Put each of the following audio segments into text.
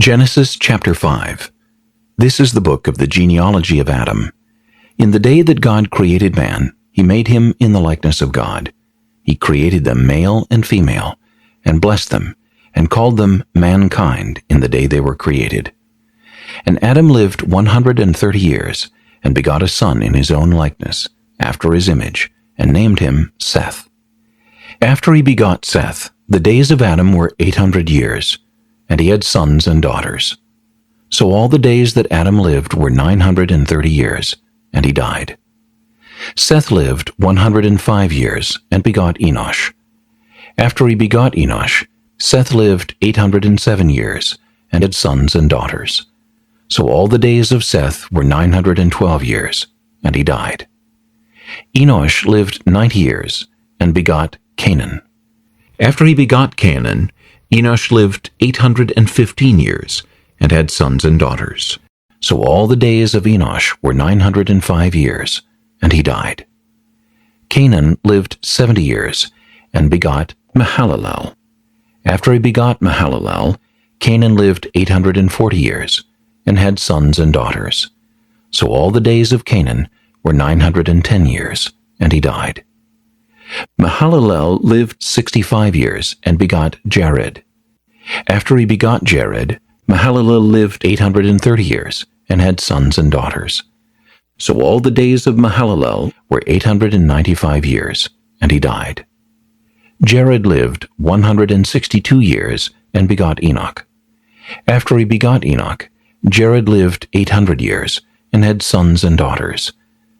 Genesis chapter 5. This is the book of the genealogy of Adam. In the day that God created man, he made him in the likeness of God. He created them male and female, and blessed them, and called them mankind in the day they were created. And Adam lived 130 years, and begot a son in his own likeness, after his image, and named him Seth. After he begot Seth, the days of Adam were 800 years, and he had sons and daughters. So all the days that Adam lived were 930 years, and he died. Seth lived 105 years, and begot Enosh. After he begot Enosh, Seth lived 807 years, and had sons and daughters. So all the days of Seth were 912 years, and he died. Enosh lived 90 years, and begot Canaan. After he begot Canaan, Enosh lived 815 years, and had sons and daughters. So all the days of Enosh were 905 years, and he died. Canaan lived 70 years, and begot Mahalalel. After he begot Mahalalel, Canaan lived 840 years, and had sons and daughters. So all the days of Canaan were 910 years, and he died. Mahalalel lived 65 years, and begot Jared. After he begot Jared, Mahalalel lived 830 years, and had sons and daughters. So all the days of Mahalalel were 895 years, and he died. Jared lived 162 years, and begot Enoch. After he begot Enoch, Jared lived 800 years, and had sons and daughters.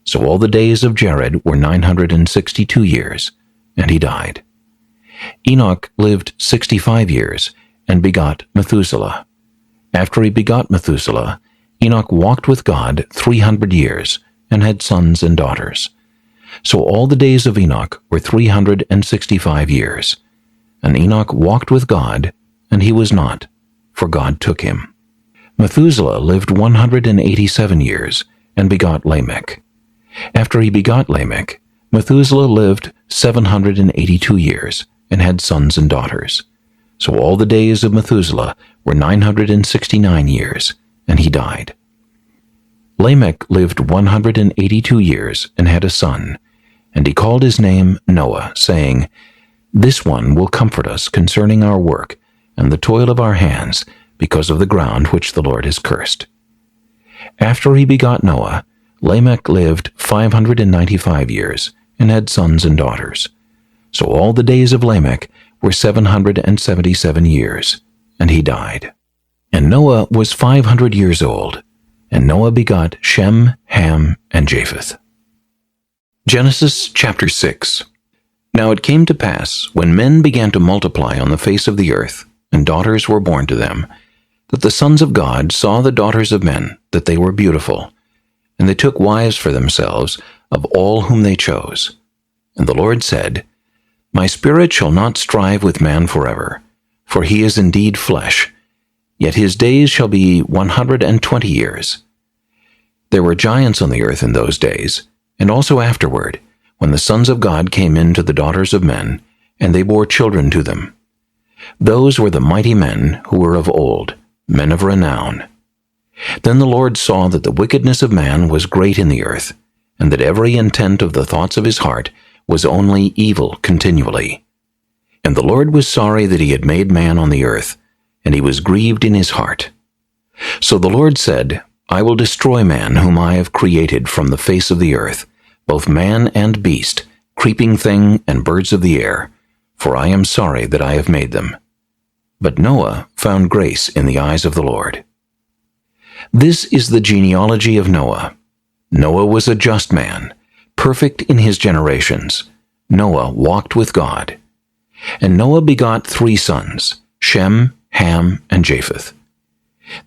So all the days of Jared were 962 years, and he died. Enoch lived 65 years, and begot Methuselah. After he begot Methuselah, Enoch walked with God 300 years, and had sons and daughters. So all the days of Enoch were 365 years. And Enoch walked with God, and he was not, for God took him. Methuselah lived 187 years, and begot Lamech. After he begot Lamech, Methuselah lived 782 years, and had sons and daughters. So all the days of Methuselah were 969 years, and he died. Lamech lived 182 years, and had a son, and he called his name Noah, saying, "This one will comfort us concerning our work, and the toil of our hands, because of the ground which the Lord has cursed." After he begot Noah, Lamech lived 595 years, and had sons and daughters. So all the days of Lamech were 777 years, and he died. And Noah was 500 years old, and Noah begot Shem, Ham, and Japheth. Genesis chapter 6. Now it came to pass, when men began to multiply on the face of the earth, and daughters were born to them, that the sons of God saw the daughters of men, that they were beautiful, and they took wives for themselves of all whom they chose. And the Lord said, "My spirit shall not strive with man forever, for he is indeed flesh, yet his days shall be 120 years. There were giants on the earth in those days, and also afterward, when the sons of God came in to the daughters of men, and they bore children to them. Those were the mighty men who were of old, men of renown. Then the Lord saw that the wickedness of man was great in the earth, and that every intent of the thoughts of his heart was only evil continually. And the Lord was sorry that he had made man on the earth, and he was grieved in his heart. So the Lord said, I will destroy man whom I have created from the face of the earth, both man and beast, creeping thing and birds of the air, for I am sorry that I have made them. But Noah found grace in the eyes of the Lord. This is the genealogy of Noah. Noah was a just man, perfect in his generations. Noah walked with God. And Noah begot 3 sons, Shem, Ham, and Japheth.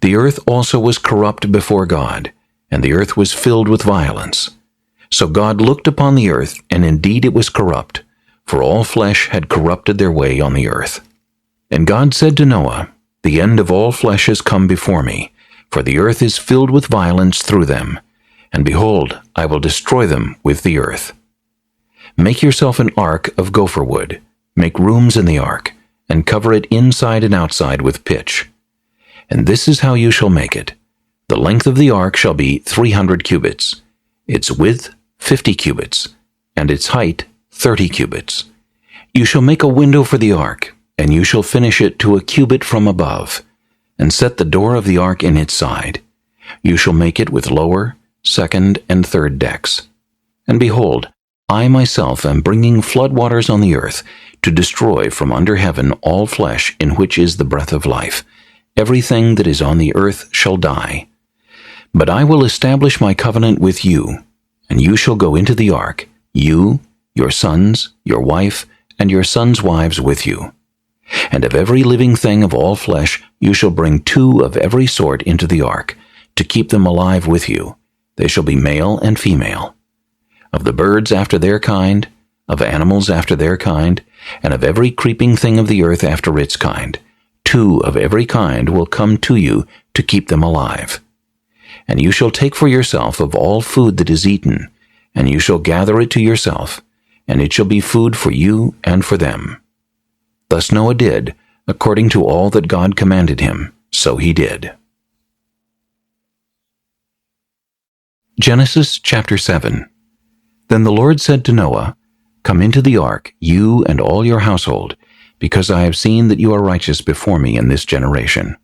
The earth also was corrupt before God, and the earth was filled with violence. So God looked upon the earth, and indeed it was corrupt, for all flesh had corrupted their way on the earth. And God said to Noah, The end of all flesh is come before me, for the earth is filled with violence through them, and behold, I will destroy them with the earth. Make yourself an ark of gopher wood, make rooms in the ark, and cover it inside and outside with pitch. And this is how you shall make it. The length of the ark shall be 300 cubits, its width 50 cubits, and its height 30 cubits. You shall make a window for the ark, and you shall finish it to a cubit from above, and set the door of the ark in its side. You shall make it with lower, second, and third decks. And behold, I myself am bringing floodwaters on the earth, to destroy from under heaven all flesh in which is the breath of life. Everything that is on the earth shall die. But I will establish my covenant with you, and you shall go into the ark, you, your sons, your wife, and your sons' wives with you. And of every living thing of all flesh you shall bring 2 of every sort into the ark, to keep them alive with you. They shall be male and female. Of the birds after their kind, of animals after their kind, and of every creeping thing of the earth after its kind, 2 of every kind will come to you to keep them alive. And you shall take for yourself of all food that is eaten, and you shall gather it to yourself, and it shall be food for you and for them. Thus Noah did, according to all that God commanded him, so he did. Genesis chapter 7. Then the Lord said to Noah, Come into the ark, you and all your household, because I have seen that you are righteous before me in this generation.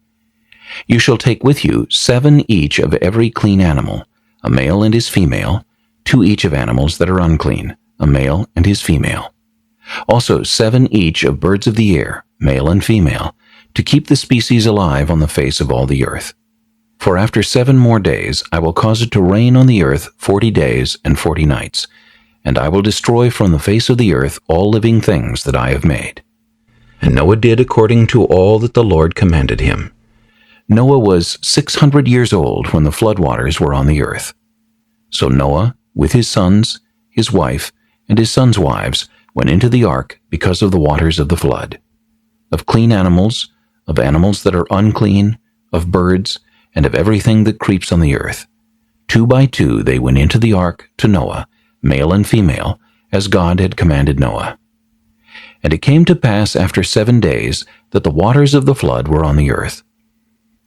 You shall take with you 7 each of every clean animal, a male and his female, 2 each of animals that are unclean, a male and his female. Also 7 each of birds of the air, male and female, to keep the species alive on the face of all the earth. For after 7 more days I will cause it to rain on the earth 40 days and 40 nights, and I will destroy from the face of the earth all living things that I have made. And Noah did according to all that the Lord commanded him. Noah was 600 years old when the floodwaters were on the earth. So Noah, with his sons, his wife, and his sons' wives, went into the ark because of the waters of the flood. Of clean animals, of animals that are unclean, of birds, and of everything that creeps on the earth. 2 by 2 they went into the ark to Noah, male and female, as God had commanded Noah. And it came to pass after 7 days that the waters of the flood were on the earth.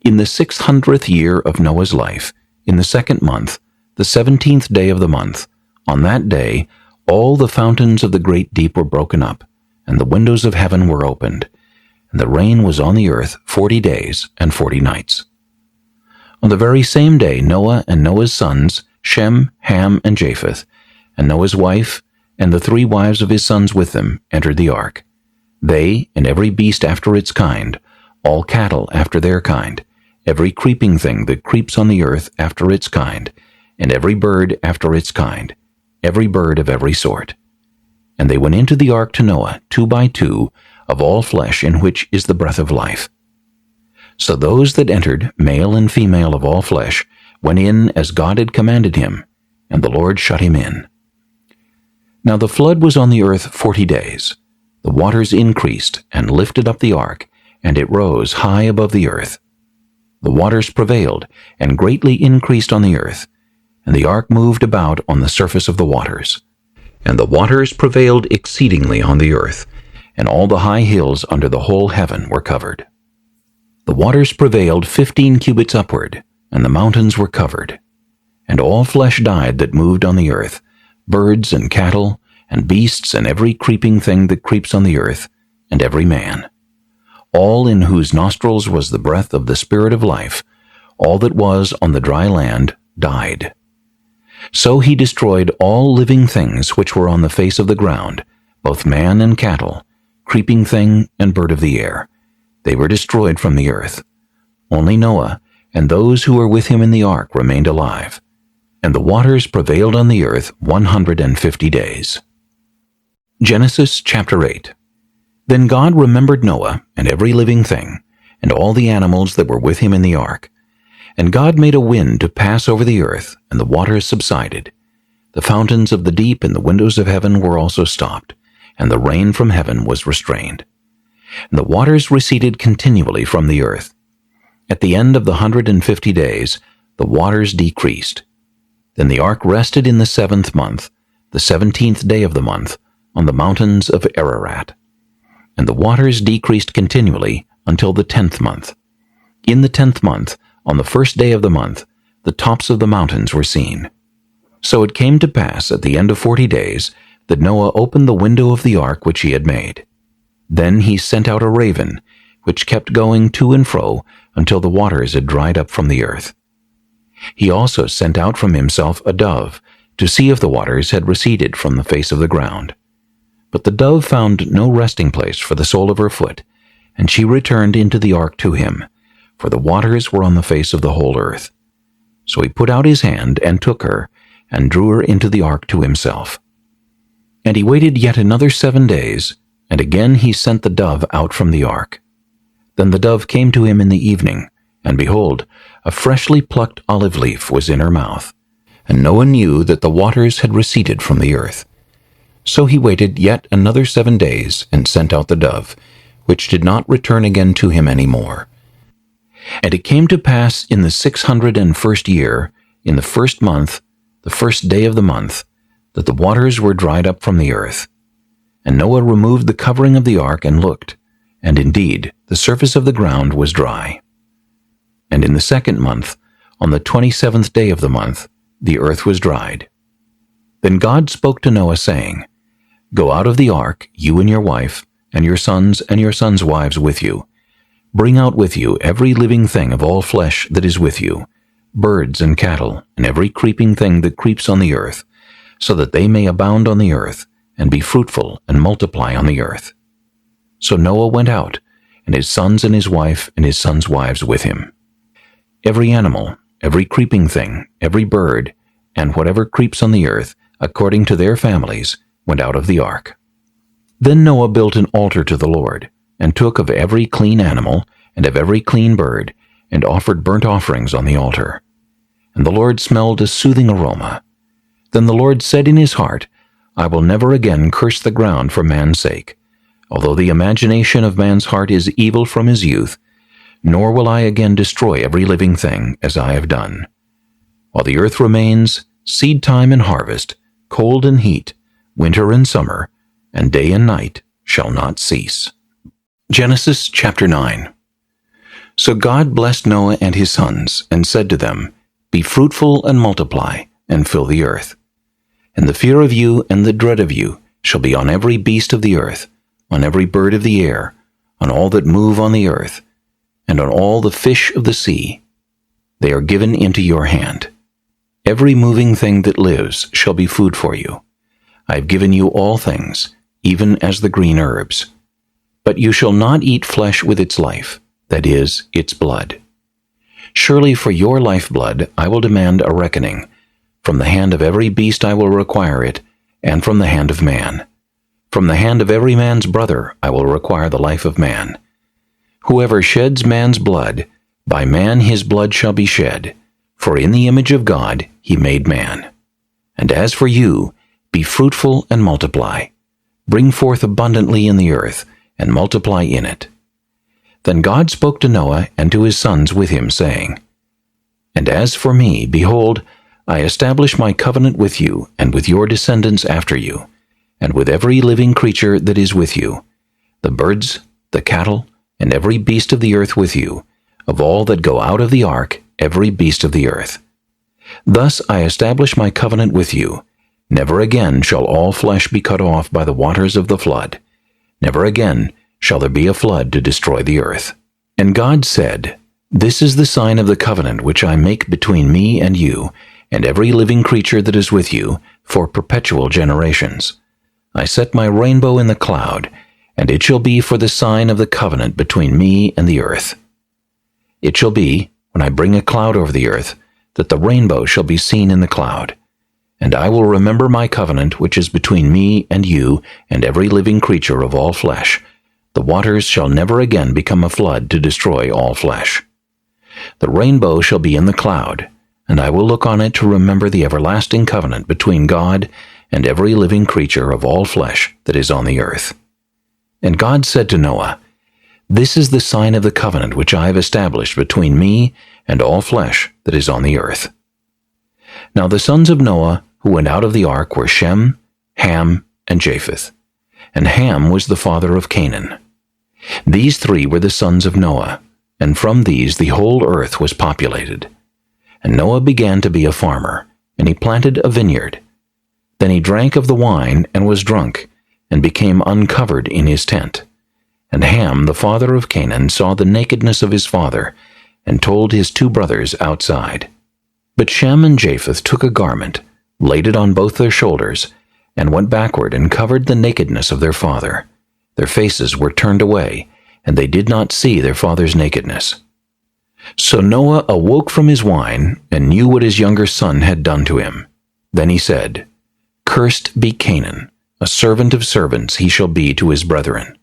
In the 600th year of Noah's life, in the 2nd month, the 17th day of the month, on that day all the fountains of the great deep were broken up, and the windows of heaven were opened, and the rain was on the earth 40 days and 40 nights. On the very same day Noah and Noah's sons, Shem, Ham, and Japheth, and Noah's wife, and the 3 wives of his sons with them, entered the ark. They, and every beast after its kind, all cattle after their kind, every creeping thing that creeps on the earth after its kind, and every bird after its kind, every bird of every sort. And they went into the ark to Noah, 2 by 2, of all flesh in which is the breath of life. So those that entered, male and female of all flesh, went in as God had commanded him, and the Lord shut him in. Now the flood was on the earth 40 days. The waters increased and lifted up the ark, and it rose high above the earth. The waters prevailed and greatly increased on the earth, and the ark moved about on the surface of the waters. And the waters prevailed exceedingly on the earth, and all the high hills under the whole heaven were covered. The waters prevailed 15 cubits upward, and the mountains were covered. And all flesh died that moved on the earth, birds and cattle, and beasts and every creeping thing that creeps on the earth, and every man. All in whose nostrils was the breath of the Spirit of life, all that was on the dry land, died. So he destroyed all living things which were on the face of the ground, both man and cattle, creeping thing and bird of the air. They were destroyed from the earth. Only Noah and those who were with him in the ark remained alive. And the waters prevailed on the earth 150 days. Genesis chapter 8. Then God remembered Noah and every living thing, and all the animals that were with him in the ark. And God made a wind to pass over the earth, and the waters subsided. The fountains of the deep and the windows of heaven were also stopped, and the rain from heaven was restrained. And the waters receded continually from the earth. At the end of the 150 days, the waters decreased. Then the ark rested in the 7th month, the 17th day of the month, on the mountains of Ararat. And the waters decreased continually until the 10th month. In the 10th month, on the first day of the month, the tops of the mountains were seen. So it came to pass at the end of 40 days that Noah opened the window of the ark which he had made. Then he sent out a raven, which kept going to and fro until the waters had dried up from the earth. He also sent out from himself a dove, to see if the waters had receded from the face of the ground. But the dove found no resting place for the sole of her foot, and she returned into the ark to him, for the waters were on the face of the whole earth. So he put out his hand and took her, and drew her into the ark to himself. And he waited yet another 7 days, and again he sent the dove out from the ark. Then the dove came to him in the evening, and behold, a freshly plucked olive leaf was in her mouth. And Noah knew that the waters had receded from the earth. So he waited yet another 7 days, and sent out the dove, which did not return again to him any more. And it came to pass in the 601st year, in the 1st month, the 1st day of the month, that the waters were dried up from the earth. And Noah removed the covering of the ark and looked, and indeed the surface of the ground was dry. And in the 2nd month, on the 27th day of the month, the earth was dried. Then God spoke to Noah, saying, Go out of the ark, you and your wife, and your sons wives with you. Bring out with you every living thing of all flesh that is with you, birds and cattle, and every creeping thing that creeps on the earth, so that they may abound on the earth, and be fruitful and multiply on the earth. So Noah went out, and his sons and his wife and his sons' wives with him. Every animal, every creeping thing, every bird, and whatever creeps on the earth, according to their families, went out of the ark. Then Noah built an altar to the Lord, and took of every clean animal, and of every clean bird, and offered burnt offerings on the altar. And the Lord smelled a soothing aroma. Then the Lord said in his heart, I will never again curse the ground for man's sake, although the imagination of man's heart is evil from his youth, nor will I again destroy every living thing, as I have done. While the earth remains, seed time and harvest, cold and heat, winter and summer, and day and night shall not cease. Genesis chapter 9. So God blessed Noah and his sons, and said to them, Be fruitful and multiply, and fill the earth. And the fear of you and the dread of you shall be on every beast of the earth, on every bird of the air, on all that move on the earth, and on all the fish of the sea. They are given into your hand. Every moving thing that lives shall be food for you. I have given you all things, even as the green herbs. But you shall not eat flesh with its life, that is, its blood. Surely for your lifeblood I will demand a reckoning. From the hand of every beast I will require it, and from the hand of man. From the hand of every man's brother I will require the life of man. Whoever sheds man's blood, by man his blood shall be shed, for in the image of God he made man. And as for you, be fruitful and multiply. Bring forth abundantly in the earth, and multiply in it. Then God spoke to Noah and to his sons with him, saying, And as for me, behold, I establish my covenant with you, and with your descendants after you, and with every living creature that is with you, the birds, the cattle, and every beast of the earth with you, of all that go out of the ark, every beast of the earth. Thus I establish my covenant with you. Never again shall all flesh be cut off by the waters of the flood. Never again shall there be a flood to destroy the earth. And God said, This is the sign of the covenant which I make between me and you, and every living creature that is with you, for perpetual generations. I set my rainbow in the cloud, and it shall be for the sign of the covenant between me and the earth. It shall be, when I bring a cloud over the earth, that the rainbow shall be seen in the cloud. And I will remember my covenant which is between me and you and every living creature of all flesh. The waters shall never again become a flood to destroy all flesh. The rainbow shall be in the cloud, and I will look on it to remember the everlasting covenant between God and every living creature of all flesh that is on the earth. And God said to Noah, This is the sign of the covenant which I have established between me and all flesh that is on the earth. Now the sons of Noah who went out of the ark were Shem, Ham, and Japheth. And Ham was the father of Canaan. These three were the sons of Noah, and from these the whole earth was populated. And Noah began to be a farmer, and he planted a vineyard. Then he drank of the wine and was drunk, and became uncovered in his tent. And Ham, the father of Canaan, saw the nakedness of his father, and told his two brothers outside. But Shem and Japheth took a garment, laid it on both their shoulders, and went backward and covered the nakedness of their father. Their faces were turned away, and they did not see their father's nakedness. So Noah awoke from his wine, and knew what his younger son had done to him. Then he said, Cursed be Canaan, a servant of servants he shall be to his brethren.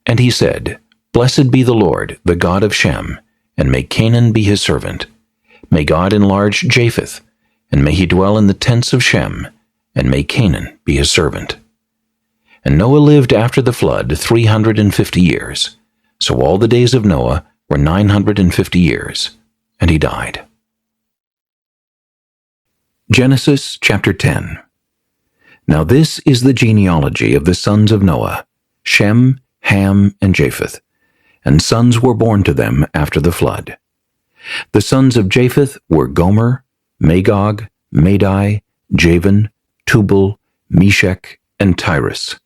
And he said, Blessed be the Lord, the God of Shem, and may Canaan be his servant. May God enlarge Japheth, and may he dwell in the tents of Shem, and may Canaan be his servant. And Noah lived after the flood 350 years. So all the days of Noah were 950 years, and he died. Genesis chapter 10. Now this is the genealogy of the sons of Noah, Shem, Ham, and Japheth, and sons were born to them after the flood. The sons of Japheth were Gomer, Magog, Madai, Javan, Tubal, Meshech, and Tyrus.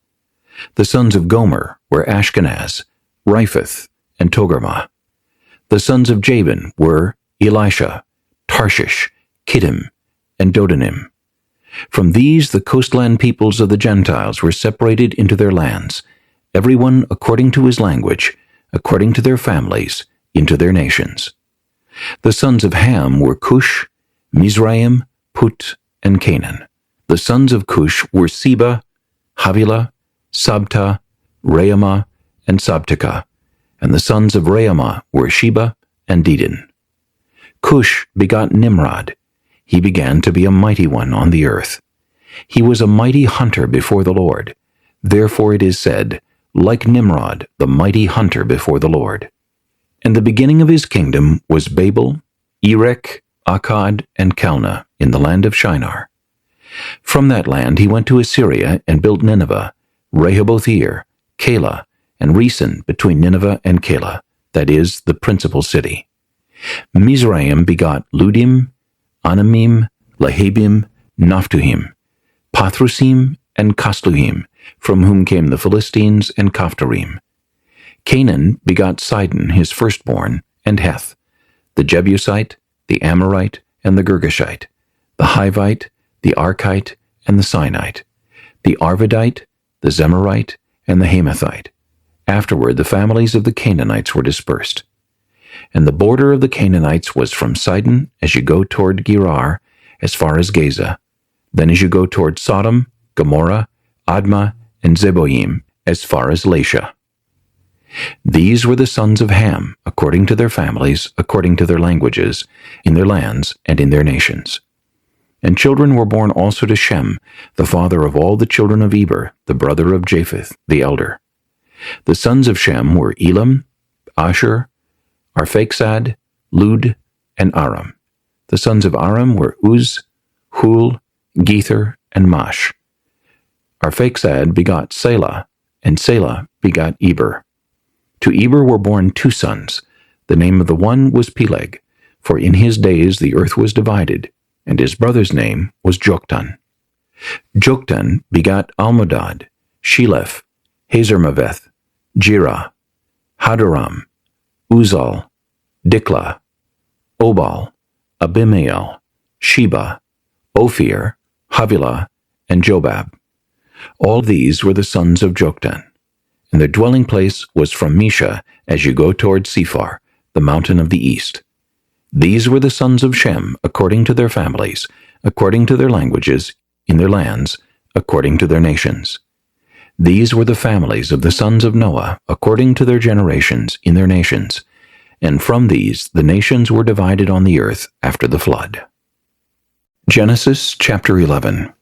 The sons of Gomer were Ashkenaz, Riphath, and Togarmah. The sons of Javan were Elisha, Tarshish, Kittim, and Dodanim. From these the coastland peoples of the Gentiles were separated into their lands, every one according to his language, according to their families, into their nations. The sons of Ham were Cush, Mizraim, Put, and Canaan. The sons of Cush were Seba, Havilah, Sabta, Raamah, and Sabteka, and the sons of Raamah were Sheba and Dedan. Cush begot Nimrod. He began to be a mighty one on the earth. He was a mighty hunter before the Lord. Therefore it is said, like Nimrod, the mighty hunter before the Lord. And the beginning of his kingdom was Babel, Erech, Akkad, and Calneh in the land of Shinar. From that land he went to Assyria and built Nineveh, Rehoboth-ir, Calah, and Resen between Nineveh and Calah, that is, the principal city. Mizraim begot Ludim, Anamim, Lahabim, Naphtuhim, Pathrusim, and Casluhim, from whom came the Philistines and Caphtorim. Canaan begot Sidon his firstborn, and Heth, the Jebusite, the Amorite, and the Girgashite, the Hivite, the Archite, and the Sinite, the Arvadite, the Zemarite, and the Hamathite. Afterward the families of the Canaanites were dispersed. And the border of the Canaanites was from Sidon as you go toward Gerar, as far as Gaza, then as you go toward Sodom, Gomorrah, Admah, and Zeboim, as far as Lasha. These were the sons of Ham, according to their families, according to their languages, in their lands, and in their nations. And children were born also to Shem, the father of all the children of Eber, the brother of Japheth, the elder. The sons of Shem were Elam, Ashur, Arphaxad, Lud, and Aram. The sons of Aram were Uz, Hul, Gether, and Mash. Arphaxad begot Selah, and Selah begot Eber. To Eber were born two sons. The name of the one was Peleg, for in his days the earth was divided, and his brother's name was Joktan. Joktan begot Almodad, Sheleph, Hazarmaveth, Jirah, Hadoram, Uzal, Diklah, Obal, Abimael, Sheba, Ophir, Havilah, and Jobab. All these were the sons of Joktan, and their dwelling place was from Mesha as you go toward Sephar, the mountain of the east. These were the sons of Shem, according to their families, according to their languages, in their lands, according to their nations. These were the families of the sons of Noah, according to their generations, in their nations. And from these the nations were divided on the earth after the flood. Genesis chapter 11.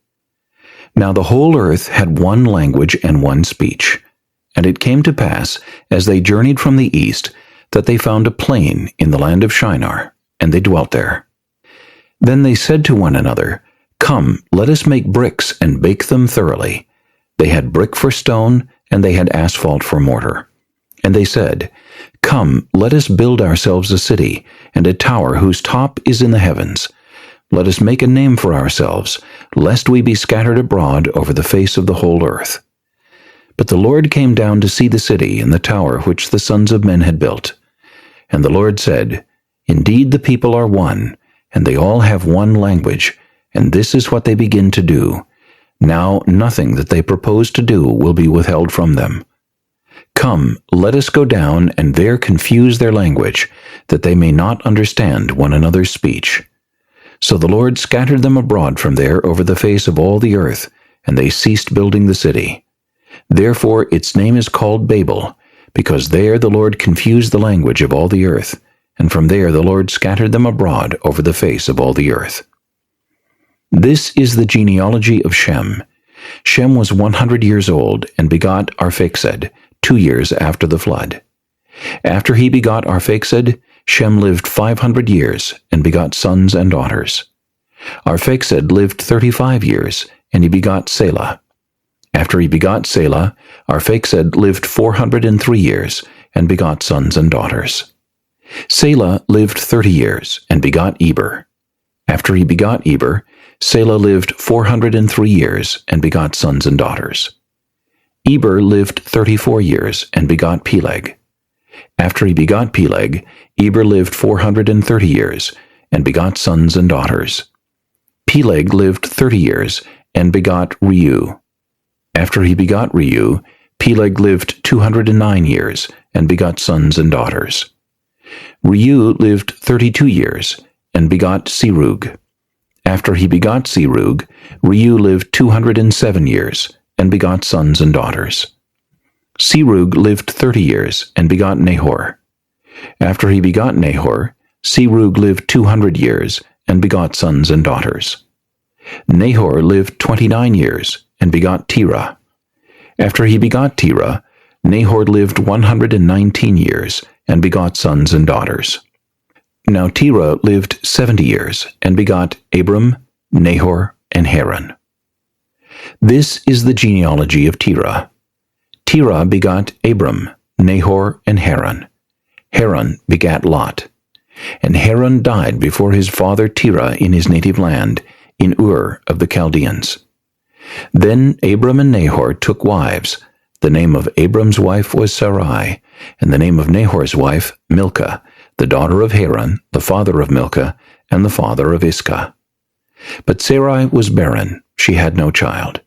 Now the whole earth had one language and one speech. And it came to pass, as they journeyed from the east, that they found a plain in the land of Shinar, and they dwelt there. Then they said to one another, Come, let us make bricks and bake them thoroughly. They had brick for stone, and they had asphalt for mortar. And they said, Come, let us build ourselves a city, and a tower whose top is in the heavens. Let us make a name for ourselves, lest we be scattered abroad over the face of the whole earth. But the Lord came down to see the city and the tower which the sons of men had built. And the Lord said, Indeed the people are one, and they all have one language, and this is what they begin to do. Now nothing that they propose to do will be withheld from them. Come, let us go down and there confuse their language, that they may not understand one another's speech. So the Lord scattered them abroad from there over the face of all the earth, and they ceased building the city. Therefore its name is called Babel, because there the Lord confused the language of all the earth, and from there the Lord scattered them abroad over the face of all the earth. This is the genealogy of Shem. Shem was 100 years old, and begot Arphaxad, 2 years after the flood. After he begot Arphaxad, Shem lived 500 years, and begot sons and daughters. Arphaxad lived 35 years, and he begot Selah. After he begot Selah, Arphaxad lived 403 years, and begot sons and daughters. Selah lived 30 years, and begot Eber. After he begot Eber, Selah lived 403 years, and begot sons and daughters. Eber lived 34 years, and begot Peleg. After he begot Peleg, Eber lived 430 years, and begot sons and daughters. Peleg lived 30 years, and begot Reu. After he begot Reu, Peleg lived 209 years, and begot sons and daughters. Reu lived 32 years, and begot Serug. After he begot Serug, Reu lived 207 years, and begot sons and daughters. Serug lived 30 years, and begot Nahor. After he begot Nahor, Serug lived 200 years, and begot sons and daughters. Nahor lived 29 years, and begot Terah. After he begot Terah, Nahor lived 119 years, and begot sons and daughters. Now Terah lived 70 years, and begot Abram, Nahor, and Haran. This is the genealogy of Terah. Terah begot Abram, Nahor, and Haran. Haran begat Lot. And Haran died before his father Terah in his native land, in Ur of the Chaldeans. Then Abram and Nahor took wives. The name of Abram's wife was Sarai, and the name of Nahor's wife Milcah, the daughter of Haran, the father of Milcah, and the father of Iscah. But Sarai was barren, she had no child.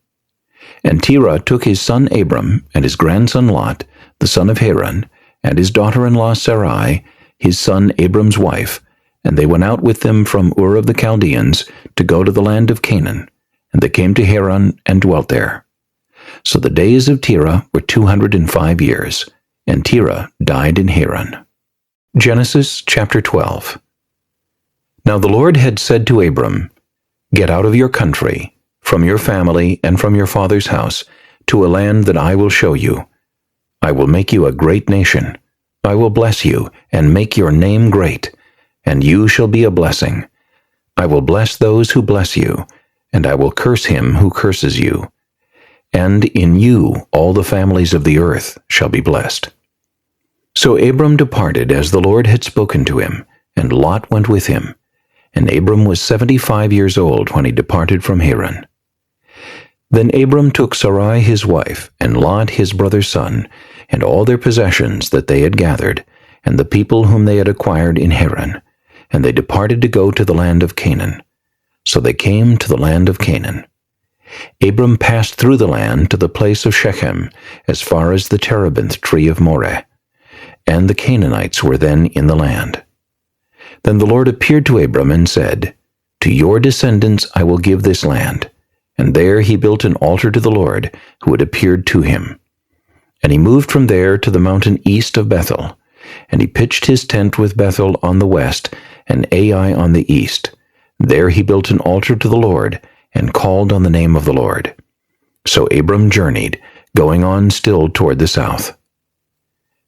And Terah took his son Abram, and his grandson Lot, the son of Haran, and his daughter-in-law Sarai, his son Abram's wife, and they went out with them from Ur of the Chaldeans to go to the land of Canaan, and they came to Haran and dwelt there. So the days of Terah were 205 years, and Terah died in Haran. Genesis chapter 12. Now the Lord had said to Abram, Get out of your country, from your family and from your father's house, to a land that I will show you. I will make you a great nation. I will bless you, and make your name great, and you shall be a blessing. I will bless those who bless you, and I will curse him who curses you. And in you all the families of the earth shall be blessed. So Abram departed as the Lord had spoken to him, and Lot went with him. And Abram was 75 years old when he departed from Haran. Then Abram took Sarai his wife, and Lot his brother's son, and all their possessions that they had gathered, and the people whom they had acquired in Haran, and they departed to go to the land of Canaan. So they came to the land of Canaan. Abram passed through the land to the place of Shechem, as far as the terebinth tree of Moreh. And the Canaanites were then in the land. Then the Lord appeared to Abram and said, To your descendants I will give this land. And there he built an altar to the Lord, who had appeared to him. And he moved from there to the mountain east of Bethel. And he pitched his tent with Bethel on the west, and Ai on the east. There he built an altar to the Lord, and called on the name of the Lord. So Abram journeyed, going on still toward the south.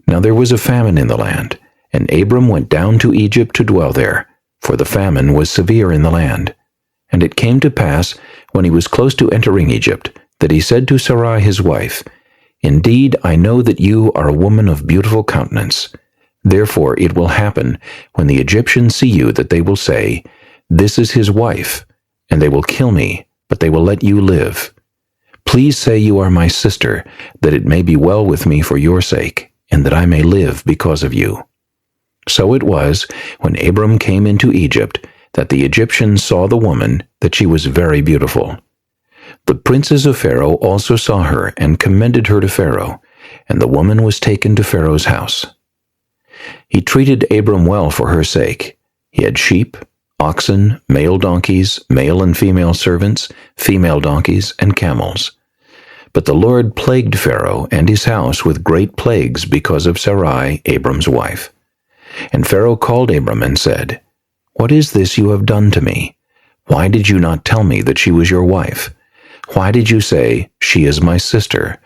Now there was a famine in the land, and Abram went down to Egypt to dwell there, for the famine was severe in the land. And it came to pass, when he was close to entering Egypt, that he said to Sarai his wife, Indeed, I know that you are a woman of beautiful countenance. Therefore it will happen, when the Egyptians see you, that they will say, 'This is his wife,' and they will kill me, but they will let you live. Please say you are my sister, that it may be well with me for your sake, and that I may live because of you." So it was, when Abram came into Egypt, that the Egyptians saw the woman, that she was very beautiful. The princes of Pharaoh also saw her, and commended her to Pharaoh, and the woman was taken to Pharaoh's house. He treated Abram well for her sake. He had sheep, oxen, male donkeys, male and female servants, female donkeys, and camels. But the Lord plagued Pharaoh and his house with great plagues because of Sarai, Abram's wife. And Pharaoh called Abram and said, "What is this you have done to me? Why did you not tell me that she was your wife? Why did you say, 'She is my sister'?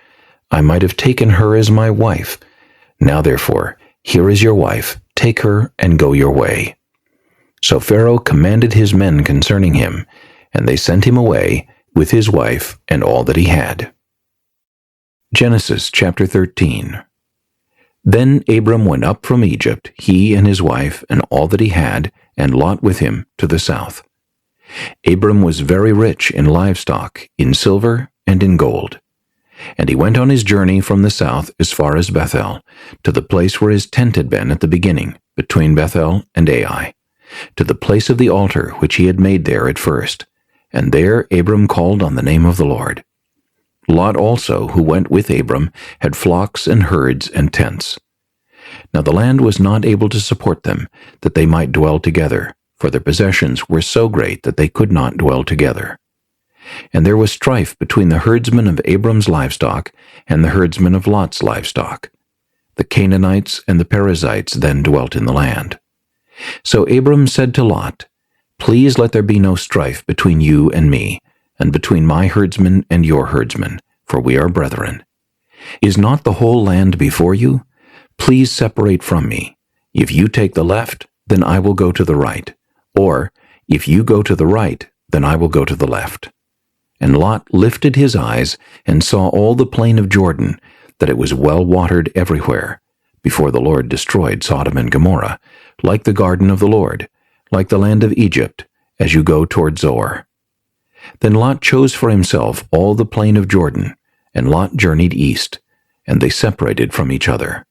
I might have taken her as my wife. Now therefore, here is your wife, take her and go your way." So Pharaoh commanded his men concerning him, and they sent him away with his wife and all that he had. Genesis chapter 13. Then Abram went up from Egypt, he and his wife and all that he had, and Lot with him, to the south. Abram was very rich in livestock, in silver, and in gold. And he went on his journey from the south as far as Bethel, to the place where his tent had been at the beginning, between Bethel and Ai, to the place of the altar which he had made there at first. And there Abram called on the name of the Lord. Lot also, who went with Abram, had flocks and herds and tents. Now the land was not able to support them, that they might dwell together, for their possessions were so great that they could not dwell together. And there was strife between the herdsmen of Abram's livestock and the herdsmen of Lot's livestock. The Canaanites and the Perizzites then dwelt in the land. So Abram said to Lot, "Please let there be no strife between you and me, and between my herdsmen and your herdsmen, for we are brethren. Is not the whole land before you? Please separate from me. If you take the left, then I will go to the right. Or, if you go to the right, then I will go to the left." And Lot lifted his eyes and saw all the plain of Jordan, that it was well watered everywhere, before the Lord destroyed Sodom and Gomorrah, like the garden of the Lord, like the land of Egypt, as you go toward Zoar. Then Lot chose for himself all the plain of Jordan, and Lot journeyed east, and they separated from each other.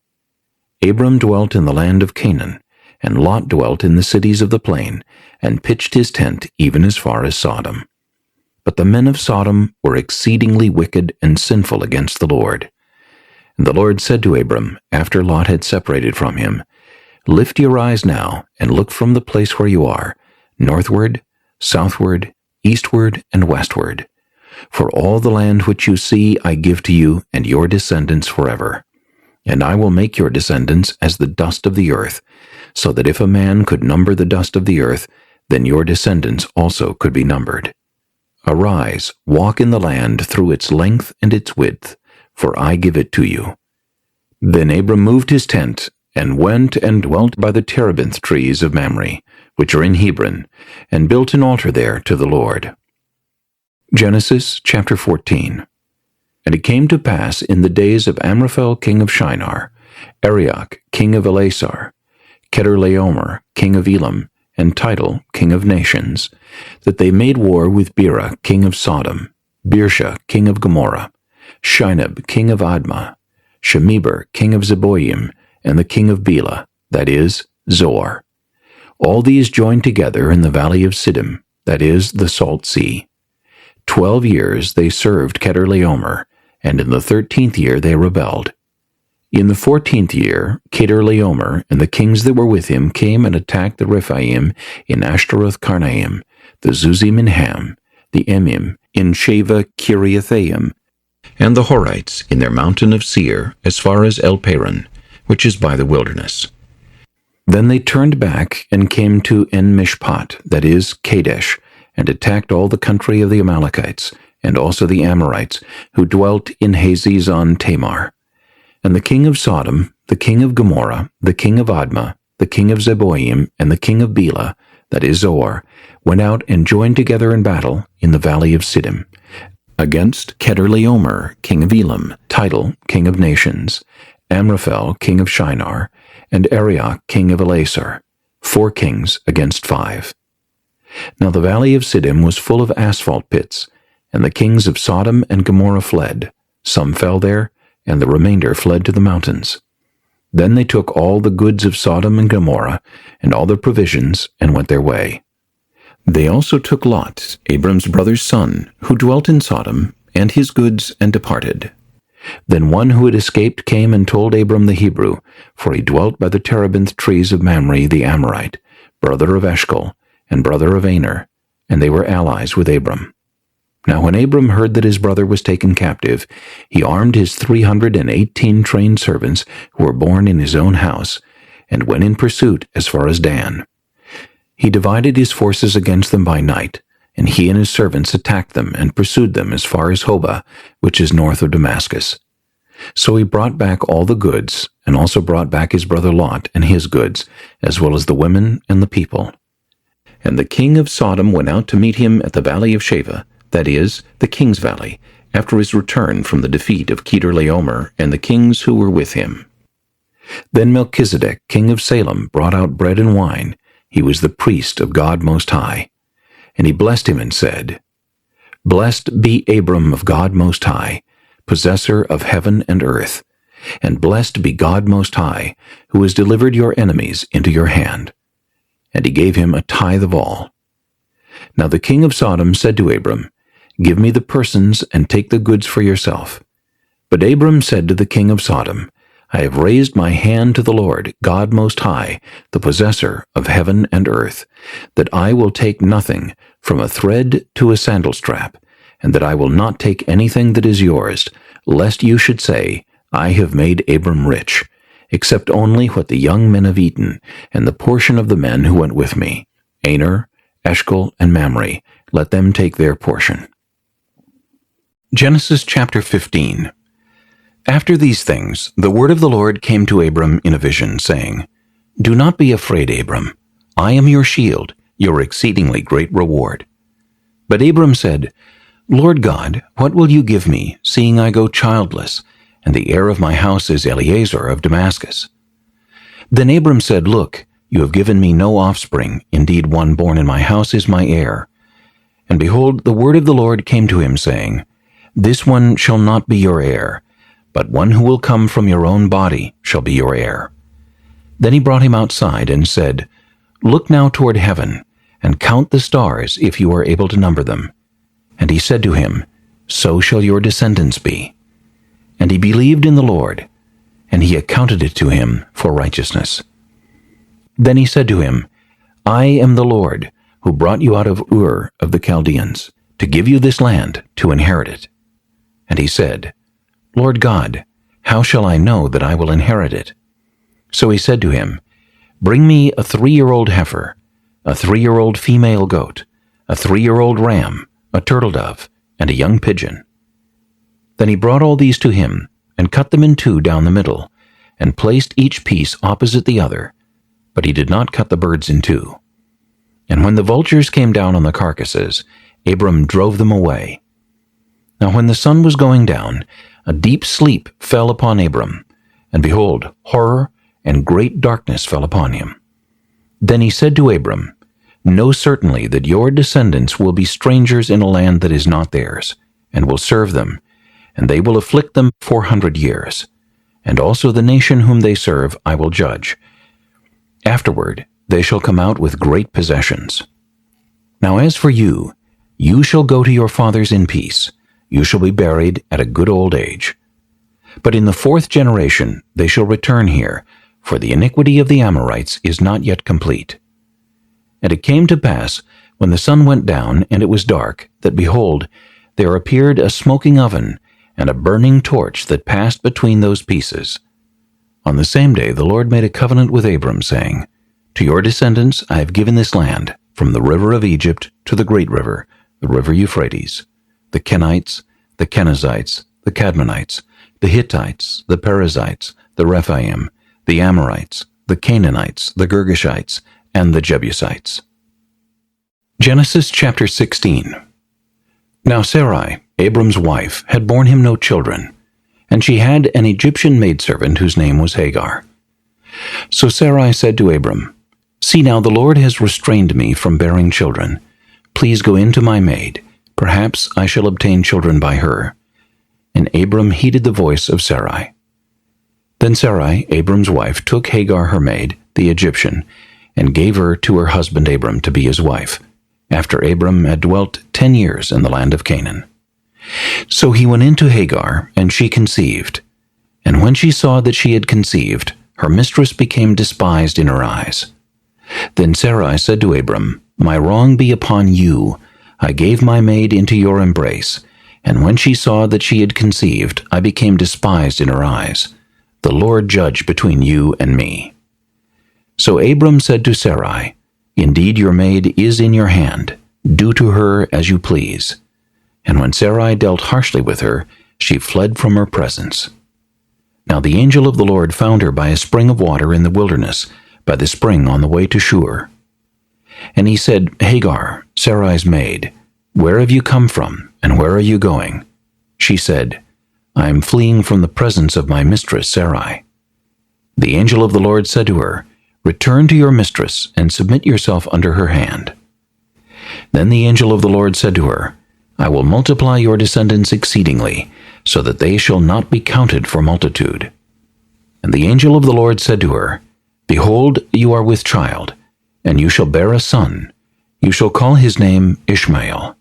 Abram dwelt in the land of Canaan, and Lot dwelt in the cities of the plain, and pitched his tent even as far as Sodom. But the men of Sodom were exceedingly wicked and sinful against the Lord. And the Lord said to Abram, after Lot had separated from him, "Lift your eyes now, and look from the place where you are, northward, southward, eastward, and westward. For all the land which you see I give to you and your descendants forever. And I will make your descendants as the dust of the earth, so that if a man could number the dust of the earth, then your descendants also could be numbered. Arise, walk in the land through its length and its width, for I give it to you." Then Abram moved his tent, and went and dwelt by the terebinth trees of Mamre, which are in Hebron, and built an altar there to the Lord. Genesis chapter 14. And it came to pass in the days of Amraphel king of Shinar, Arioch king of Elasar, Chedorlaomer king of Elam, and Tidal king of nations, that they made war with Bera king of Sodom, Birsha king of Gomorrah, Shinab king of Admah, Shemeber king of Zeboim, and the king of Bela, that is, Zoar. All these joined together in the valley of Siddim, that is, the Salt Sea. 12 years they served Chedorlaomer, and in the 13th year they rebelled. In the 14th year, Chedorlaomer and the kings that were with him came and attacked the Rephaim in Ashtaroth Karnaim, the Zuzim in Ham, the Emim in Sheva Kiriathaim, and the Horites in their mountain of Seir, as far as El Paran, which is by the wilderness. Then they turned back and came to En-Mishpat, that is, Kadesh, and attacked all the country of the Amalekites, and also the Amorites, who dwelt in Hazezon Tamar. And the king of Sodom, the king of Gomorrah, the king of Admah, the king of Zeboim, and the king of Bela, that is Zoar, went out and joined together in battle in the valley of Siddim, against Chedorlaomer, king of Elam, Tidal, king of nations, Amraphel, king of Shinar, and Arioch king of Elasar, 4 kings against 5. Now the valley of Siddim was full of asphalt pits, and the kings of Sodom and Gomorrah fled. Some fell there, and the remainder fled to the mountains. Then they took all the goods of Sodom and Gomorrah, and all their provisions, and went their way. They also took Lot, Abram's brother's son, who dwelt in Sodom, and his goods, and departed. Then one who had escaped came and told Abram the Hebrew, for he dwelt by the terebinth trees of Mamre the Amorite, brother of Eshcol, and brother of Aner, and they were allies with Abram. Now when Abram heard that his brother was taken captive, he armed his 318 trained servants who were born in his own house, and went in pursuit as far as Dan. He divided his forces against them by night, and he and his servants attacked them and pursued them as far as Hobah, which is north of Damascus. So he brought back all the goods, and also brought back his brother Lot and his goods, as well as the women and the people. And the king of Sodom went out to meet him at the valley of Shaveh, that is, the king's valley, after his return from the defeat of Kedorlaomer and the kings who were with him. Then Melchizedek, king of Salem, brought out bread and wine. He was the priest of God Most High. And he blessed him and said, Blessed be Abram of God Most High, possessor of heaven and earth, and blessed be God Most High, who has delivered your enemies into your hand. And he gave him a tithe of all. Now the king of Sodom said to Abram, Give me the persons, and take the goods for yourself. But Abram said to the king of Sodom, I have raised my hand to the Lord, God Most High, the possessor of heaven and earth, that I will take nothing, from a thread to a sandal strap, and that I will not take anything that is yours, lest you should say, I have made Abram rich, except only what the young men have eaten, and the portion of the men who went with me, Aner, Eshcol, and Mamre, let them take their portion. Genesis chapter 15. After these things, the word of the Lord came to Abram in a vision, saying, Do not be afraid, Abram. I am your shield, your exceedingly great reward. But Abram said, Lord God, what will you give me, seeing I go childless, and the heir of my house is Eliezer of Damascus? Then Abram said, Look, you have given me no offspring. Indeed, one born in my house is my heir. And behold, the word of the Lord came to him, saying, This one shall not be your heir, but one who will come from your own body shall be your heir. Then he brought him outside and said, Look now toward heaven, and count the stars, if you are able to number them. And he said to him, So shall your descendants be. And he believed in the Lord, and he accounted it to him for righteousness. Then he said to him, I am the Lord, who brought you out of Ur of the Chaldeans, to give you this land to inherit it. And he said, Lord God, how shall I know that I will inherit it? So he said to him, Bring me a 3-year-old heifer, a 3-year-old female goat, a 3-year-old ram, a turtle dove, and a young pigeon. Then he brought all these to him, and cut them in 2 down the middle, and placed each piece opposite the other, but he did not cut the birds in 2. And when the vultures came down on the carcasses, Abram drove them away. Now when the sun was going down, a deep sleep fell upon Abram, and behold, horror and great darkness fell upon him. Then he said to Abram, Know certainly that your descendants will be strangers in a land that is not theirs, and will serve them, and they will afflict them 400 years. And also the nation whom they serve I will judge. Afterward they shall come out with great possessions. Now as for you, you shall go to your fathers in peace. You shall be buried at a good old age. But in the 4th generation they shall return here, for the iniquity of the Amorites is not yet complete. And it came to pass, when the sun went down and it was dark, that behold, there appeared a smoking oven, and a burning torch that passed between those pieces. On the same day the Lord made a covenant with Abram, saying, To your descendants I have given this land, from the river of Egypt to the great river, the river Euphrates, the Kenites, the Kenizzites, the Cadmonites, the Hittites, the Perizzites, the Rephaim, the Amorites, the Canaanites, the Girgashites, and the Jebusites. Genesis chapter 16. Now Sarai, Abram's wife, had borne him no children, and she had an Egyptian maidservant whose name was Hagar. So Sarai said to Abram, "See now, the Lord has restrained me from bearing children. Please go in to my maid. Perhaps I shall obtain children by her." And Abram heeded the voice of Sarai. Then Sarai, Abram's wife, took Hagar her maid, the Egyptian, and gave her to her husband Abram to be his wife, after Abram had dwelt 10 years in the land of Canaan. So he went in to Hagar, and she conceived. And when she saw that she had conceived, her mistress became despised in her eyes. Then Sarai said to Abram, "My wrong be upon you. I gave my maid into your embrace, and when she saw that she had conceived, I became despised in her eyes. The Lord judge between you and me." So Abram said to Sarai, "Indeed your maid is in your hand. Do to her as you please." And when Sarai dealt harshly with her, she fled from her presence. Now the angel of the Lord found her by a spring of water in the wilderness, by the spring on the way to Shur. And he said, "Hagar, Sarai's maid, where have you come from, and where are you going?" She said, "I am fleeing from the presence of my mistress Sarai." The angel of the Lord said to her, "Return to your mistress, and submit yourself under her hand." Then the angel of the Lord said to her, "I will multiply your descendants exceedingly, so that they shall not be counted for multitude." And the angel of the Lord said to her, "Behold, you are with child, and you shall bear a son. You shall call his name Ishmael,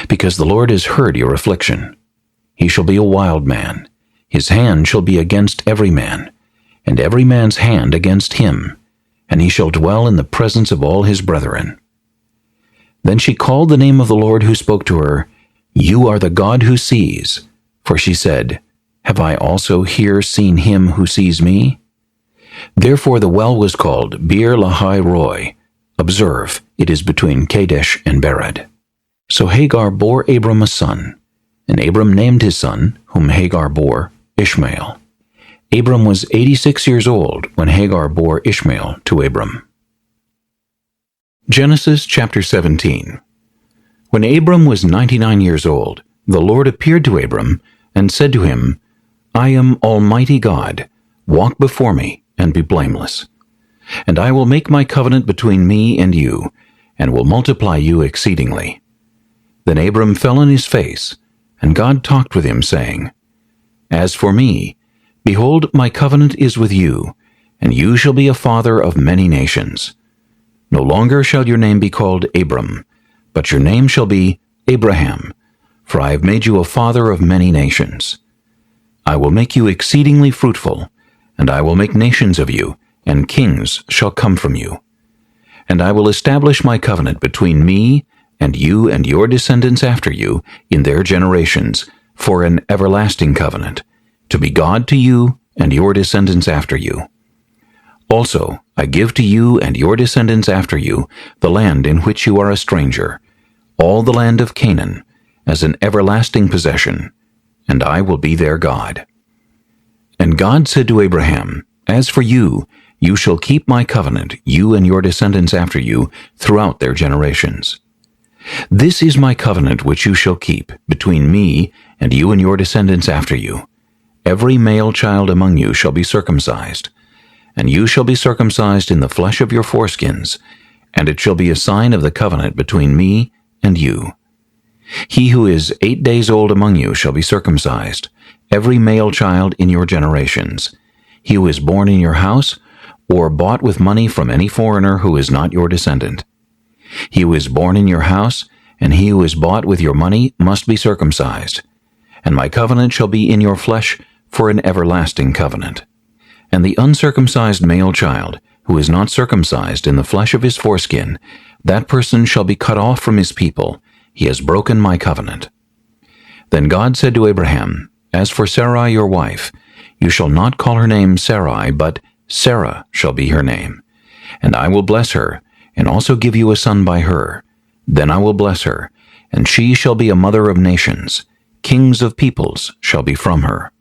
because the Lord has heard your affliction. He shall be a wild man. His hand shall be against every man, and every man's hand against him, and he shall dwell in the presence of all his brethren." Then she called the name of the Lord who spoke to her, "You are the God who sees." For she said, "Have I also here seen him who sees me?" Therefore the well was called Beer Lahai Roi. Observe, it is between Kadesh and Bered. So Hagar bore Abram a son, and Abram named his son, whom Hagar bore, Ishmael. Abram was 86 years old when Hagar bore Ishmael to Abram. Genesis chapter 17. When Abram was 99 years old, the Lord appeared to Abram and said to him, "I am Almighty God. Walk before me and be blameless. And I will make my covenant between me and you, and will multiply you exceedingly." Then Abram fell on his face, and God talked with him, saying, "As for me, behold, my covenant is with you, and you shall be a father of many nations. No longer shall your name be called Abram, but your name shall be Abraham, for I have made you a father of many nations. I will make you exceedingly fruitful, and I will make nations of you, and kings shall come from you. And I will establish my covenant between me and you and your descendants after you in their generations, for an everlasting covenant, to be God to you and your descendants after you. Also, I give to you and your descendants after you the land in which you are a stranger, all the land of Canaan, as an everlasting possession, and I will be their God." And God said to Abraham, "As for you, you shall keep my covenant, you and your descendants after you, throughout their generations. This is my covenant which you shall keep, between me and you and your descendants after you. Every male child among you shall be circumcised, and you shall be circumcised in the flesh of your foreskins, and it shall be a sign of the covenant between me and you. He who is 8 days old among you shall be circumcised, every male child in your generations. He who is born in your house, or bought with money from any foreigner who is not your descendant. He who is born in your house, and he who is bought with your money must be circumcised. And my covenant shall be in your flesh for an everlasting covenant. And the uncircumcised male child, who is not circumcised in the flesh of his foreskin, that person shall be cut off from his people. He has broken my covenant." Then God said to Abraham, "As for Sarai your wife, you shall not call her name Sarai, but Sarah shall be her name. And I will bless her, and also give you a son by her. Then I will bless her, and she shall be a mother of nations. Kings of peoples shall be from her."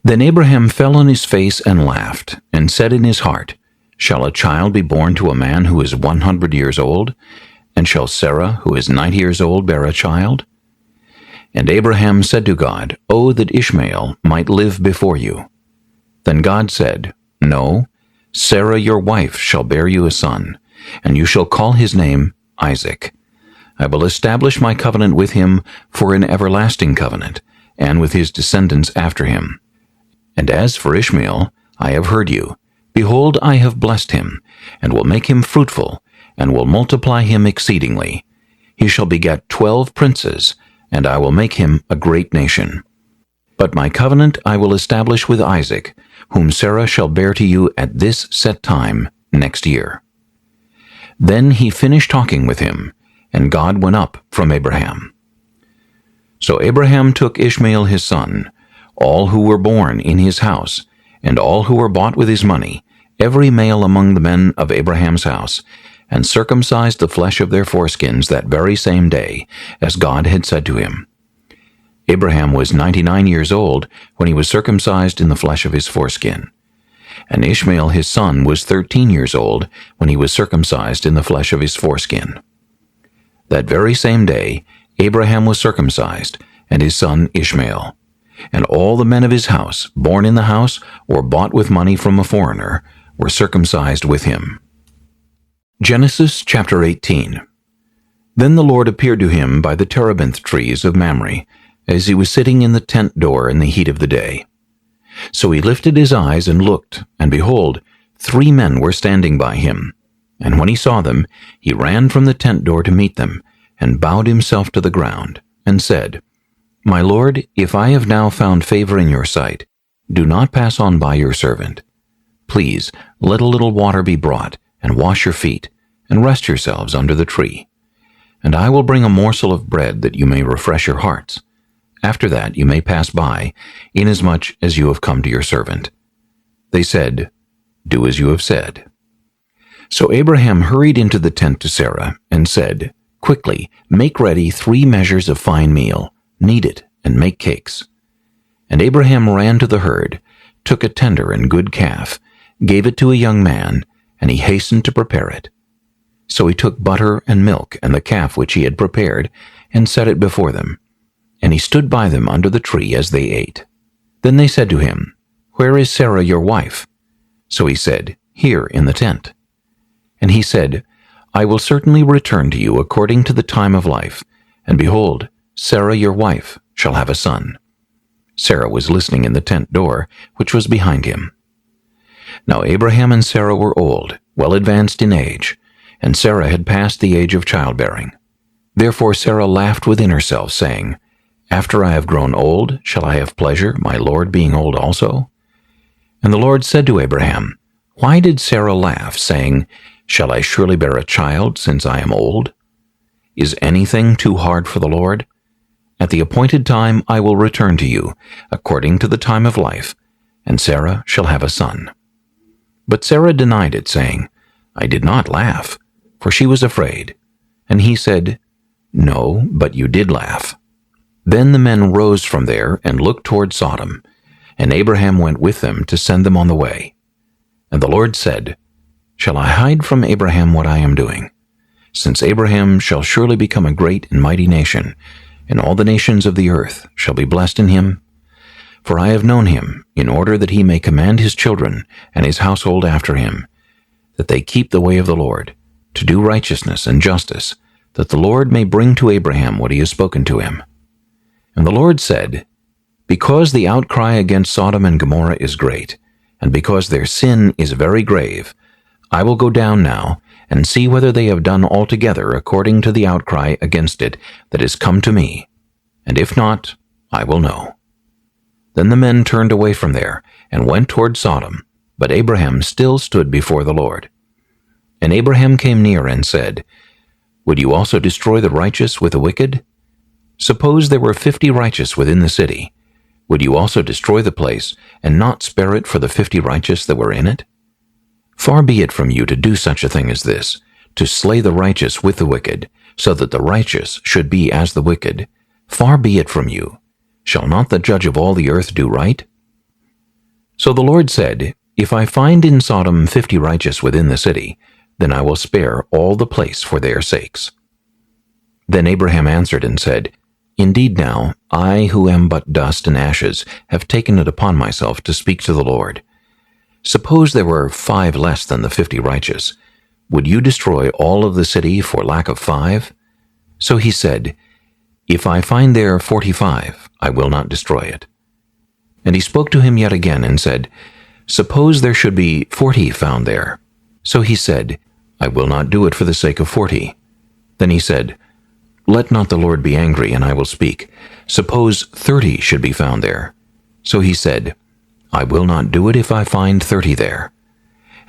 Then Abraham fell on his face and laughed, and said in his heart, "Shall a child be born to a man who is 100 years old? And shall Sarah, who is 90 years old, bear a child?" And Abraham said to God, "Oh, that Ishmael might live before you." Then God said, "No, Sarah your wife shall bear you a son, and you shall call his name Isaac. I will establish my covenant with him for an everlasting covenant, and with his descendants after him. And as for Ishmael, I have heard you. Behold, I have blessed him, and will make him fruitful, and will multiply him exceedingly. He shall beget 12 princes, and I will make him a great nation. But my covenant I will establish with Isaac, whom Sarah shall bear to you at this set time next year. Then he finished talking with him, and God went up from Abraham. So Abraham took Ishmael his son, all who were born in his house, and all who were bought with his money, every male among the men of Abraham's house, and circumcised the flesh of their foreskins that very same day, as God had said to him. Abraham was 99 years old when he was circumcised in the flesh of his foreskin. And Ishmael his son was 13 years old when he was circumcised in the flesh of his foreskin. That very same day Abraham was circumcised, and his son Ishmael. And all the men of his house, born in the house or bought with money from a foreigner, were circumcised with him. Genesis chapter 18. Then the Lord appeared to him by the terebinth trees of Mamre, as he was sitting in the tent door in the heat of the day. So he lifted his eyes and looked, and behold, 3 men were standing by him. And when he saw them, he ran from the tent door to meet them, and bowed himself to the ground, and said, My Lord, if I have now found favor in your sight, do not pass on by your servant. Please, let a little water be brought, and wash your feet, and rest yourselves under the tree. And I will bring a morsel of bread that you may refresh your hearts. After that you may pass by, inasmuch as you have come to your servant. They said, Do as you have said. So Abraham hurried into the tent to Sarah, and said, Quickly, make ready 3 measures of fine meal, knead it, and make cakes. And Abraham ran to the herd, took a tender and good calf, gave it to a young man, and he hastened to prepare it. So he took butter and milk and the calf which he had prepared, and set it before them. And he stood by them under the tree as they ate. Then they said to him, Where is Sarah your wife? So he said, Here in the tent. And he said, I will certainly return to you according to the time of life, and behold, Sarah your wife shall have a son. Sarah was listening in the tent door, which was behind him. Now Abraham and Sarah were old, well advanced in age, and Sarah had passed the age of childbearing. Therefore Sarah laughed within herself, saying, After I have grown old, shall I have pleasure, my Lord being old also? And the Lord said to Abraham, Why did Sarah laugh, saying, Shall I surely bear a child, since I am old? Is anything too hard for the Lord? At the appointed time I will return to you, according to the time of life, and Sarah shall have a son. But Sarah denied it, saying, I did not laugh, for she was afraid. And he said, No, but you did laugh. Then the men rose from there and looked toward Sodom, and Abraham went with them to send them on the way. And the Lord said, Shall I hide from Abraham what I am doing? Since Abraham shall surely become a great and mighty nation, and all the nations of the earth shall be blessed in him. For I have known him, in order that he may command his children and his household after him, that they keep the way of the Lord, to do righteousness and justice, that the Lord may bring to Abraham what he has spoken to him. And the Lord said, Because the outcry against Sodom and Gomorrah is great, and because their sin is very grave, I will go down now, and see whether they have done altogether according to the outcry against it that is come to me, and if not, I will know. Then the men turned away from there, and went toward Sodom, but Abraham still stood before the Lord. And Abraham came near and said, Would you also destroy the righteous with the wicked? Suppose there were 50 righteous within the city. Would you also destroy the place, and not spare it for the 50 righteous that were in it? Far be it from you to do such a thing as this, to slay the righteous with the wicked, so that the righteous should be as the wicked. Far be it from you. Shall not the judge of all the earth do right? So the Lord said, If I find in Sodom 50 righteous within the city, then I will spare all the place for their sakes. Then Abraham answered and said, Indeed now, I who am but dust and ashes have taken it upon myself to speak to the Lord. Suppose there were 5 less than the 50 righteous. Would you destroy all of the city for lack of 5? So he said, If I find there 45, I will not destroy it. And he spoke to him yet again and said, Suppose there should be 40 found there. So he said, I will not do it for the sake of 40. Then he said, Let not the Lord be angry, and I will speak. Suppose 30 should be found there. So he said, I will not do it if I find 30 there.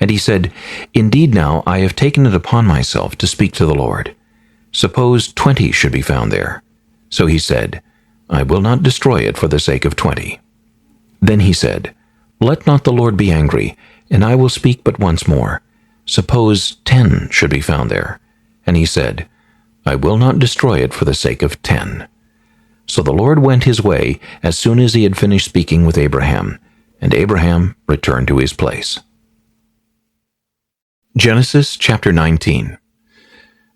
And he said, Indeed now I have taken it upon myself to speak to the Lord. Suppose 20 should be found there. So he said, I will not destroy it for the sake of 20. Then he said, Let not the Lord be angry, and I will speak but once more. Suppose 10 should be found there. And he said, I will not destroy it for the sake of 10. So the Lord went his way as soon as he had finished speaking with Abraham, and Abraham returned to his place. Genesis chapter 19.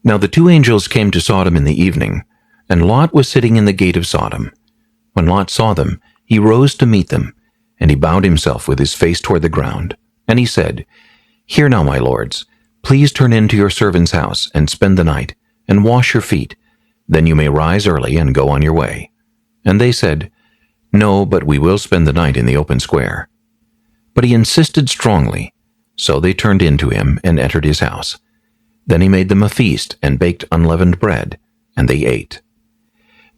Now the 2 angels came to Sodom in the evening, and Lot was sitting in the gate of Sodom. When Lot saw them, he rose to meet them, and he bowed himself with his face toward the ground. And he said, Hear now, my lords, please turn into your servant's house, and spend the night, and wash your feet. Then you may rise early and go on your way. And they said, No, but we will spend the night in the open square. But he insisted strongly. So they turned in to him and entered his house. Then he made them a feast and baked unleavened bread, and they ate.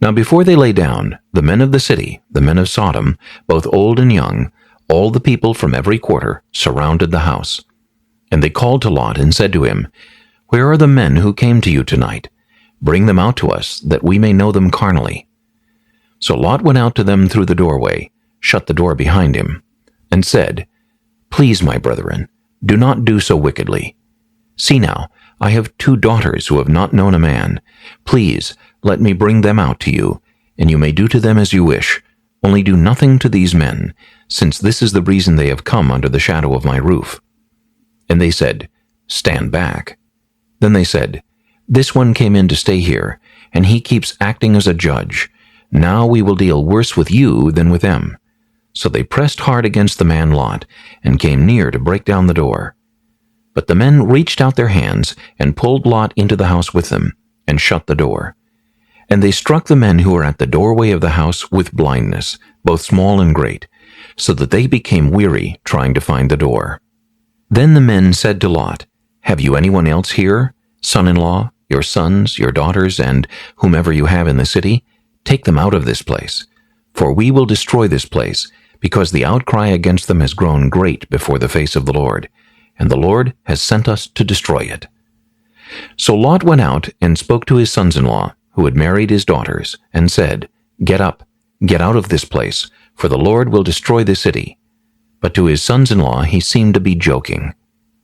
Now before they lay down, the men of the city, the men of Sodom, both old and young, all the people from every quarter, surrounded the house. And they called to Lot and said to him, Where are the men who came to you tonight? Bring them out to us, that we may know them carnally. So Lot went out to them through the doorway, shut the door behind him, and said, Please, my brethren, do not do so wickedly. See now, I have 2 daughters who have not known a man. Please, let me bring them out to you, and you may do to them as you wish. Only do nothing to these men, since this is the reason they have come under the shadow of my roof. And they said, Stand back. Then they said, This one came in to stay here, and he keeps acting as a judge. Now we will deal worse with you than with them. So they pressed hard against the man Lot, and came near to break down the door. But the men reached out their hands, and pulled Lot into the house with them, and shut the door. And they struck the men who were at the doorway of the house with blindness, both small and great, so that they became weary trying to find the door. Then the men said to Lot, Have you anyone else here, son-in-law, your sons, your daughters, and whomever you have in the city? Take them out of this place. For we will destroy this place, because the outcry against them has grown great before the face of the Lord, and the Lord has sent us to destroy it. So Lot went out and spoke to his sons-in-law, who had married his daughters, and said, Get up, get out of this place, for the Lord will destroy the city. But to his sons-in-law he seemed to be joking.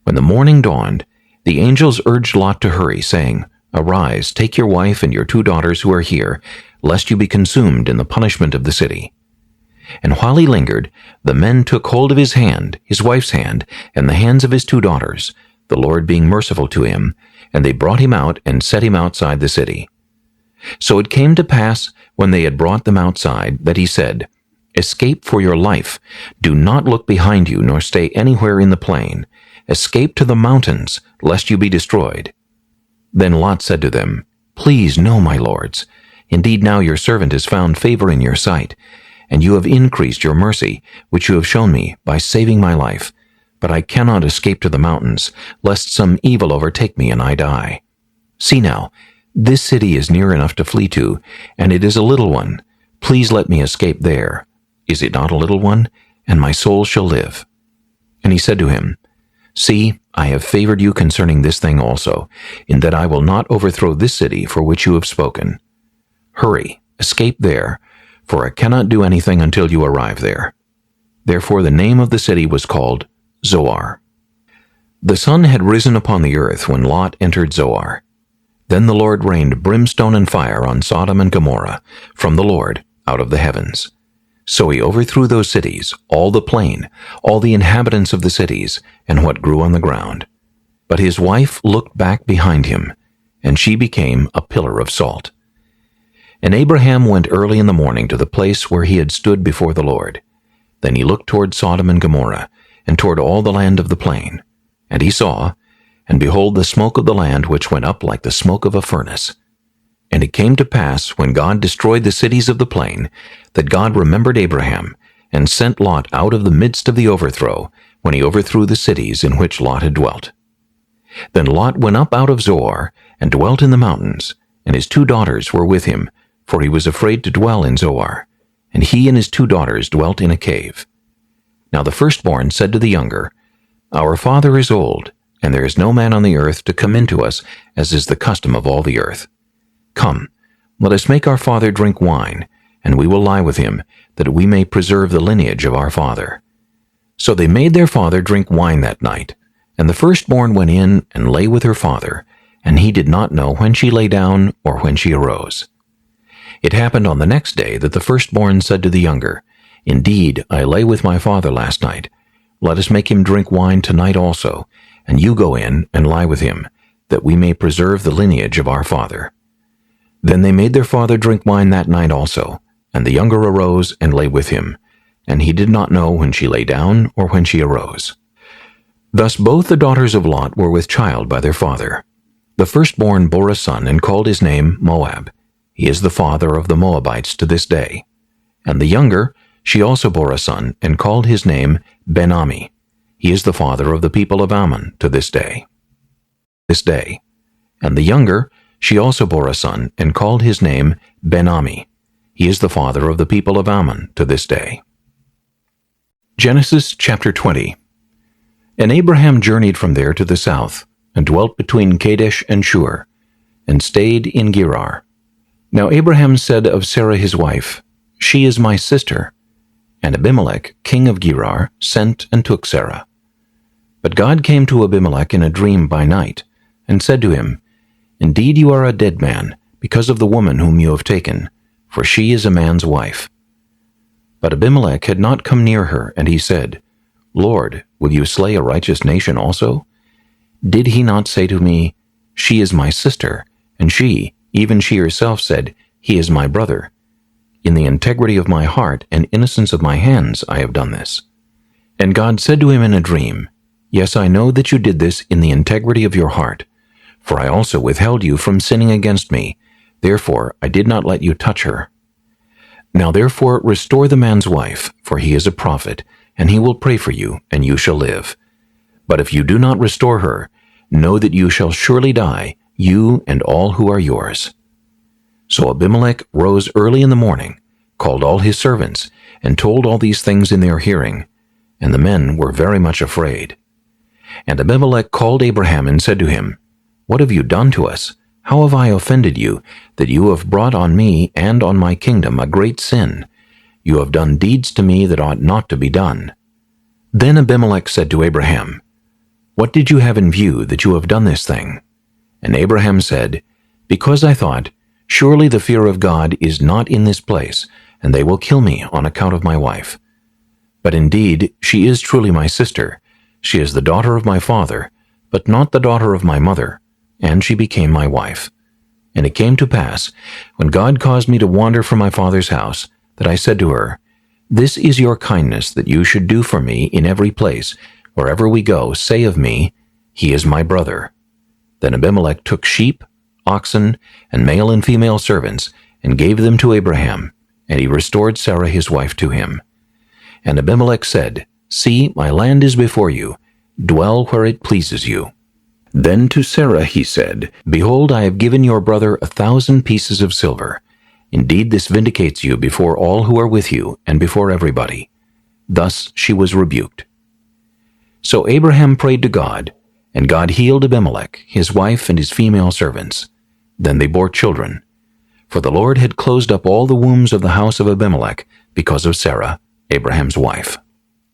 When the morning dawned, the angels urged Lot to hurry, saying, Arise, take your wife and your 2 daughters who are here, lest you be consumed in the punishment of the city. And while he lingered, the men took hold of his hand, his wife's hand, and the hands of his 2 daughters, the Lord being merciful to him, and they brought him out and set him outside the city. So it came to pass, when they had brought them outside, that he said, Escape for your life. Do not look behind you, nor stay anywhere in the plain. Escape to the mountains, lest you be destroyed. Then Lot said to them, Please, no, my lords. Indeed, now your servant has found favor in your sight, and you have increased your mercy, which you have shown me, by saving my life. But I cannot escape to the mountains, lest some evil overtake me and I die. See now, this city is near enough to flee to, and it is a little one. Please let me escape there. Is it not a little one? And my soul shall live. And he said to him, See, I have favored you concerning this thing also, in that I will not overthrow this city for which you have spoken. Hurry, escape there, for I cannot do anything until you arrive there. Therefore the name of the city was called Zoar. The sun had risen upon the earth when Lot entered Zoar. Then the Lord rained brimstone and fire on Sodom and Gomorrah from the Lord out of the heavens. So he overthrew those cities, all the plain, all the inhabitants of the cities, and what grew on the ground. But his wife looked back behind him, and she became a pillar of salt. And Abraham went early in the morning to the place where he had stood before the Lord. Then he looked toward Sodom and Gomorrah, and toward all the land of the plain. And he saw, and behold, the smoke of the land which went up like the smoke of a furnace. And it came to pass, when God destroyed the cities of the plain, that God remembered Abraham, and sent Lot out of the midst of the overthrow, when he overthrew the cities in which Lot had dwelt. Then Lot went up out of Zoar, and dwelt in the mountains, and his 2 daughters were with him, for he was afraid to dwell in Zoar. And he and his 2 daughters dwelt in a cave. Now the firstborn said to the younger, Our father is old, and there is no man on the earth to come in to us, as is the custom of all the earth. Come, let us make our father drink wine, and we will lie with him, that we may preserve the lineage of our father. So they made their father drink wine that night, and the firstborn went in and lay with her father, and he did not know when she lay down or when she arose. It happened on the next day that the firstborn said to the younger, Indeed, I lay with my father last night. Let us make him drink wine tonight also, and you go in and lie with him, that we may preserve the lineage of our father. Then they made their father drink wine that night also, and the younger arose and lay with him, and he did not know when she lay down or when she arose. Thus both the daughters of Lot were with child by their father. The firstborn bore a son and called his name Moab. He is the father of the Moabites to this day. And the younger, she also bore a son and called his name Ben-Ammi. He is the father of the people of Ammon to this day. And the younger, she also bore a son and called his name Ben-Ammi. He is the father of the people of Ammon to this day. Genesis chapter 20. And Abraham journeyed from there to the south, and dwelt between Kadesh and Shur, and stayed in Gerar. Now Abraham said of Sarah his wife, She is my sister. And Abimelech, king of Gerar, sent and took Sarah. But God came to Abimelech in a dream by night, and said to him, Indeed you are a dead man, because of the woman whom you have taken, for she is a man's wife. But Abimelech had not come near her, and he said, Lord, will you slay a righteous nation also? Did he not say to me, She is my sister, and she, even she herself, said, He is my brother? In the integrity of my heart and innocence of my hands I have done this. And God said to him in a dream, Yes, I know that you did this in the integrity of your heart, for I also withheld you from sinning against me. Therefore I did not let you touch her. Now therefore restore the man's wife, for he is a prophet, and he will pray for you, and you shall live. But if you do not restore her, know that you shall surely die, you and all who are yours. So Abimelech rose early in the morning, called all his servants, and told all these things in their hearing, and the men were very much afraid. And Abimelech called Abraham and said to him, What have you done to us? How have I offended you, that you have brought on me and on my kingdom a great sin? You have done deeds to me that ought not to be done. Then Abimelech said to Abraham, What did you have in view that you have done this thing? And Abraham said, Because I thought, Surely the fear of God is not in this place, and they will kill me on account of my wife. But indeed, she is truly my sister. She is the daughter of my father, but not the daughter of my mother, and she became my wife. And it came to pass, when God caused me to wander from my father's house, that I said to her, This is your kindness that you should do for me in every place. Wherever we go, say of me, He is my brother. Then Abimelech took sheep, oxen, and male and female servants, and gave them to Abraham, and he restored Sarah his wife to him. And Abimelech said, See, my land is before you. Dwell where it pleases you. Then to Sarah he said, Behold, I have given your brother 1,000 pieces of silver. Indeed, this vindicates you before all who are with you, and before everybody. Thus she was rebuked. So Abraham prayed to God, and God healed Abimelech, his wife, and his female servants. Then they bore children. For the Lord had closed up all the wombs of the house of Abimelech because of Sarah, Abraham's wife.